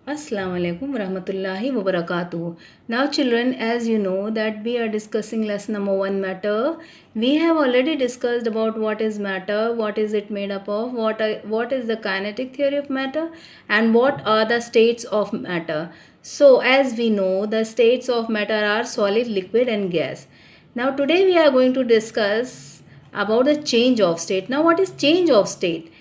Assalamu alaikum warahmatullahi wabarakatuh. Now children, as you know that we are discussing lesson number 1 matter. We have already discussed about what is matter, what is it made up of, what is the kinetic theory of matter, and what are the states of matter. So as we know, the states of matter are solid, liquid and gas. Now today we are going to discuss about the change of state. Now what is change of state?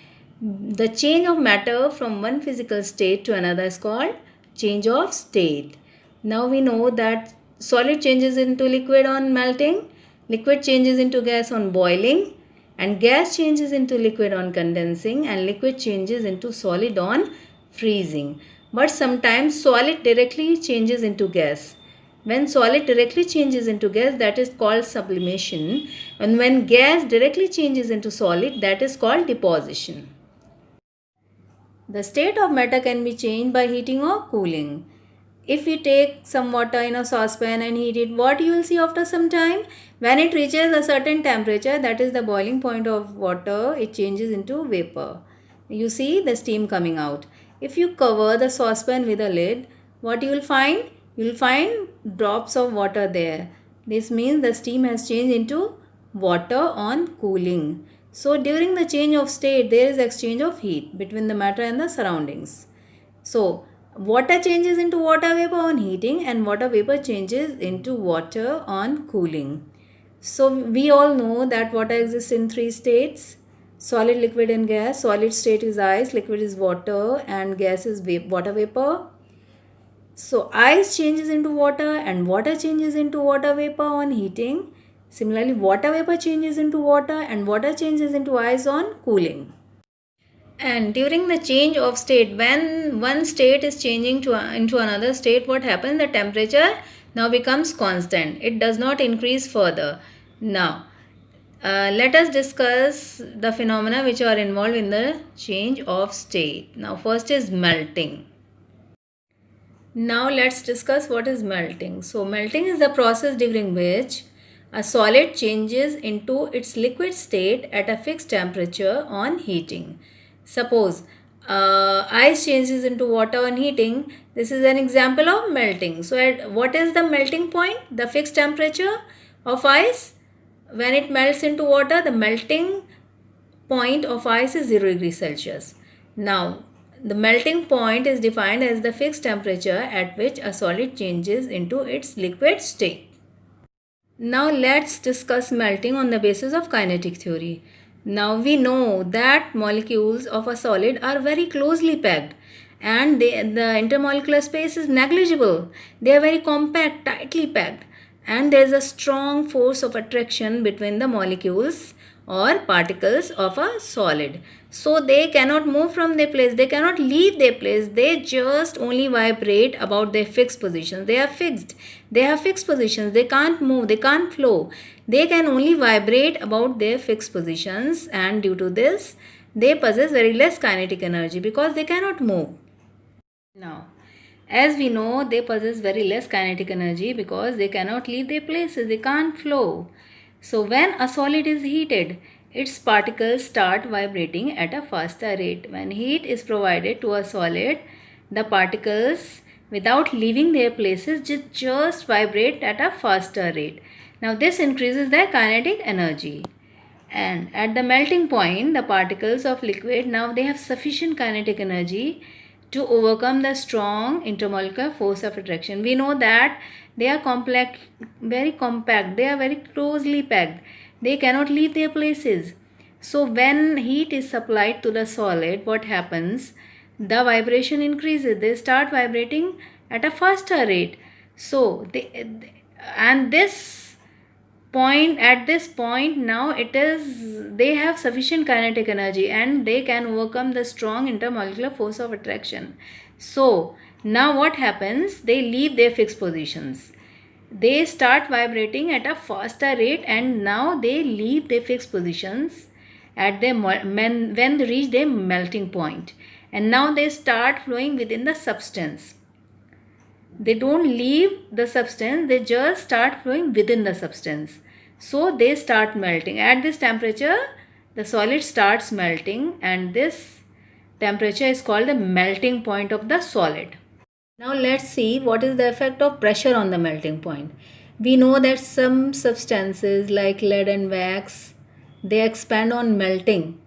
The change of matter from one physical state to another is called change of state. Now we know that solid changes into liquid on melting, liquid changes into gas on boiling, and gas changes into liquid on condensing, and liquid changes into solid on freezing. But sometimes solid directly changes into gas. When solid directly changes into gas, that is called sublimation, and when gas directly changes into solid, that is called deposition. The state of matter can be changed by heating or cooling. If you take some water in a saucepan and heat it, what you will see after some time? When it reaches a certain temperature, that is the boiling point of water, it changes into vapor. You see the steam coming out. If you cover the saucepan with a lid, what you will find? You will find drops of water there. This means the steam has changed into water on cooling. So during the change of state, there is exchange of heat between the matter and the surroundings. So water changes into water vapor on heating and water vapor changes into water on cooling. So we all know that water exists in three states: solid, liquid and gas. Solid state is ice, liquid is water and gas is water vapor. So ice changes into water and water changes into water vapor on heating. Similarly, water vapor changes into water and water changes into ice on cooling. And during the change of state, when one state is changing into another state, what happens? The temperature now becomes constant. It does not increase further. Now, let us discuss the phenomena which are involved in the change of state. Now, first is melting. Now let's discuss what is melting. So melting is the process during which a solid changes into its liquid state at a fixed temperature on heating. Suppose ice changes into water on heating. This is an example of melting. So what is the melting point? The fixed temperature of ice. When it melts into water, the melting point of ice is 0 degrees Celsius. Now, the melting point is defined as the fixed temperature at which a solid changes into its liquid state. Now let's discuss melting on the basis of kinetic theory. Now we know that molecules of a solid are very closely packed and the intermolecular space is negligible. They are very compact, tightly packed, and there is a strong force of attraction between the molecules or particles of a solid. So they cannot move from their place, they cannot leave their place, they just only vibrate about their fixed positions. They are fixed, they have fixed positions, they can't move, they can't flow, they can only vibrate about their fixed positions, and due to this they possess very less kinetic energy because they cannot move. Now, as we know, they possess very less kinetic energy because they cannot leave their places, they can't flow. So when a solid is heated, its particles start vibrating at a faster rate. When heat is provided to a solid, the particles, without leaving their places, just vibrate at a faster rate. Now this increases their kinetic energy. And at the melting point, the particles of liquid, now they have sufficient kinetic energy to overcome the strong intermolecular force of attraction. We know that they are complex, very compact, they are very closely packed, they cannot leave their places. So when heat is supplied to the solid, what happens? The vibration increases, they start vibrating at a faster rate. So at this point now they have sufficient kinetic energy and they can overcome the strong intermolecular force of attraction. So now what happens? They leave their fixed positions, they start vibrating at a faster rate, and now they leave their fixed positions at their when they reach their melting point, and now they start flowing within the substance. They don't leave the substance, they just start flowing within the substance. So they start melting. At this temperature, the solid starts melting, and this temperature is called the melting point of the solid. Now let's see what is the effect of pressure on the melting point. We know that some substances like lead and wax, they expand on melting.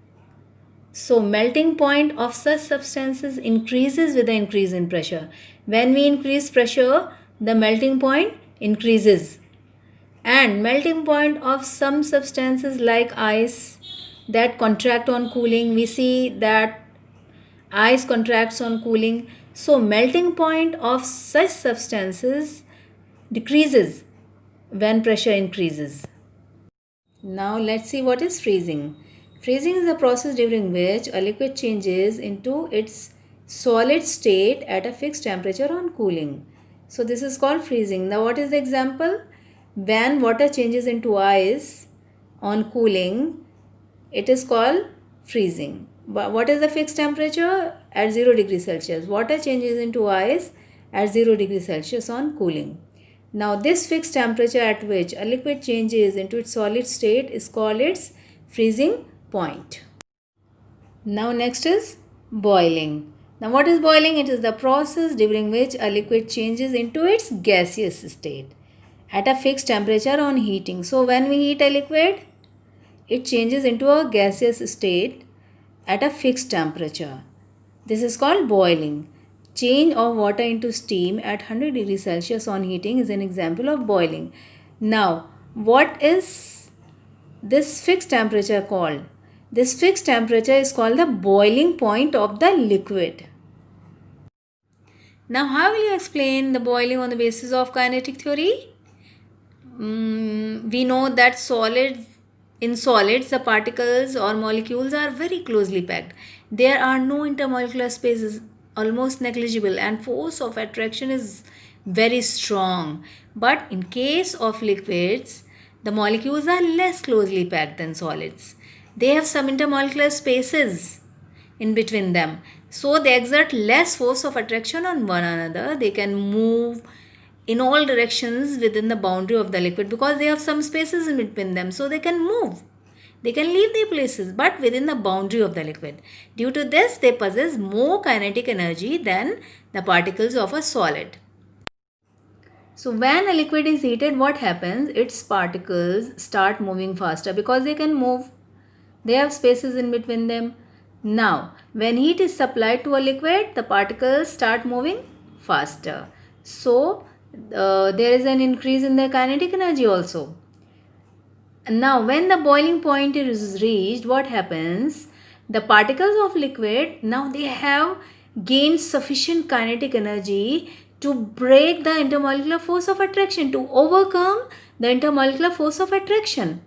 So melting point of such substances increases with the increase in pressure. When we increase pressure, the melting point increases. And melting point of some substances like ice that contract on cooling, we see that ice contracts on cooling. So melting point of such substances decreases when pressure increases. Now let's see what is freezing. Freezing is the process during which a liquid changes into its solid state at a fixed temperature on cooling. So this is called freezing. Now what is the example? When water changes into ice on cooling, it is called freezing. But what is the fixed temperature? At 0 degrees Celsius. Water changes into ice at 0 degrees Celsius on cooling. Now this fixed temperature at which a liquid changes into its solid state is called its freezing point. Now next is boiling. Now what is boiling? It is the process during which a liquid changes into its gaseous state at a fixed temperature on heating. So when we heat a liquid, it changes into a gaseous state at a fixed temperature. This is called boiling. Change of water into steam at 100 degrees Celsius on heating is an example of boiling. Now, what is this fixed temperature called? This fixed temperature is called the boiling point of the liquid. Now, how will you explain the boiling on the basis of kinetic theory? We know that in solids, the particles or molecules are very closely packed. There are no intermolecular spaces, almost negligible, and force of attraction is very strong. But in case of liquids, the molecules are less closely packed than solids. They have some intermolecular spaces in between them. So they exert less force of attraction on one another. They can move in all directions within the boundary of the liquid because they have some spaces in between them, so they can move. They can leave their places but within the boundary of the liquid. Due to this, they possess more kinetic energy than the particles of a solid. So when a liquid is heated, what happens? Its particles start moving faster because they can move. They have spaces in between them. Now, when heat is supplied to a liquid, the particles start moving faster. So, there is an increase in the kinetic energy also. Now, when the boiling point is reached, what happens? The particles of liquid, now they have gained sufficient kinetic energy to break the intermolecular force of attraction, to overcome the intermolecular force of attraction.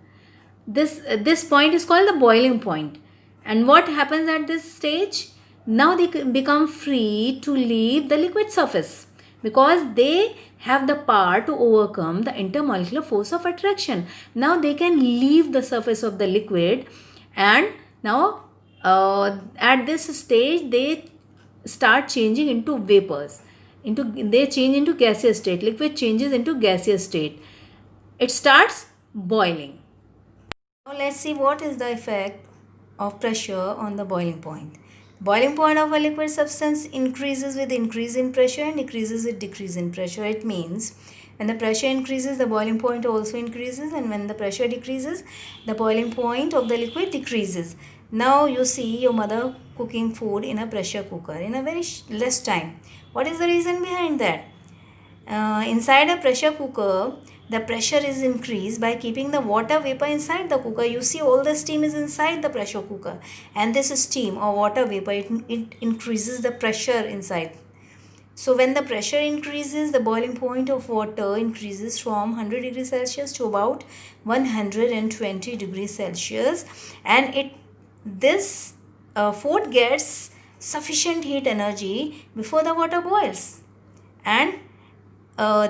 This point is called the boiling point. And what happens at this stage? Now they become free to leave the liquid surface because they have the power to overcome the intermolecular force of attraction. Now they can leave the surface of the liquid, and now at this stage they start changing into vapors. They change into gaseous state. Liquid changes into gaseous state. It starts boiling. Now let's see what is the effect of pressure on the boiling point. Boiling point of a liquid substance increases with increase in pressure and decreases with decrease in pressure. It means when the pressure increases, the boiling point also increases, and when the pressure decreases, the boiling point of the liquid decreases. Now you see your mother cooking food in a pressure cooker in a very less time. What is the reason behind that? Inside a pressure cooker, the pressure is increased by keeping the water vapor inside the cooker. You see all the steam is inside the pressure cooker, and this steam or water vapor, it increases the pressure inside. So when the pressure increases, the boiling point of water increases from 100 degrees Celsius to about 120 degrees Celsius, and this food gets sufficient heat energy before the water boils, and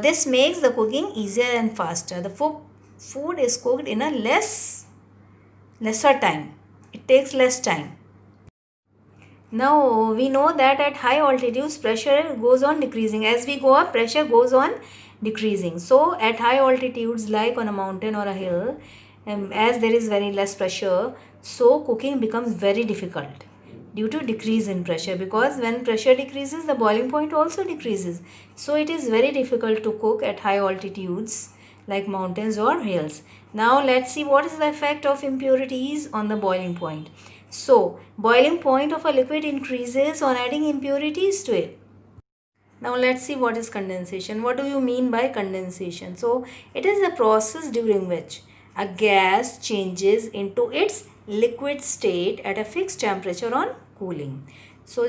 this makes the cooking easier and faster. The food is cooked in a lesser time. It takes less time. Now we know that at high altitudes pressure goes on decreasing. As we go up, pressure goes on decreasing. So at high altitudes like on a mountain or a hill, as there is very less pressure, so cooking becomes very difficult. due to decrease in pressure, because when pressure decreases, the boiling point also decreases. So it is very difficult to cook at high altitudes like mountains or hills. Now let's see what is the effect of impurities on the boiling point. So boiling point of a liquid increases on adding impurities to it. Now let's see what is condensation. What do you mean by condensation? So it is the process during which a gas changes into its liquid state at a fixed temperature on cooling. So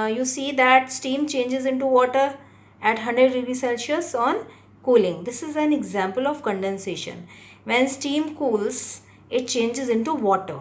you see that steam changes into water at 100 degrees Celsius on cooling. This is an example of condensation. When steam cools, it changes into water.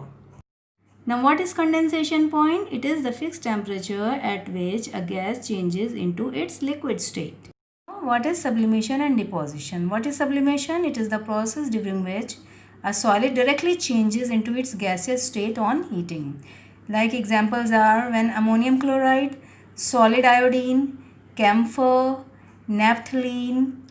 Now what is condensation point? It is the fixed temperature at which a gas changes into its liquid state. What is sublimation and deposition? What is sublimation? It is the process during which a solid directly changes into its gaseous state on heating. Like examples are when ammonium chloride, solid iodine, camphor, naphthalene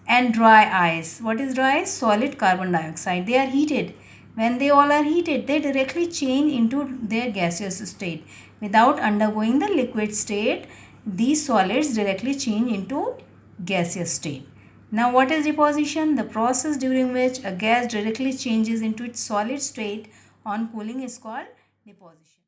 and dry ice. What is dry ice? Solid carbon dioxide. They are heated. When they all are heated, they directly change into their gaseous state. Without undergoing the liquid state, these solids directly change into gaseous state. Now what is deposition? The process during which a gas directly changes into its solid state on cooling is called deposition.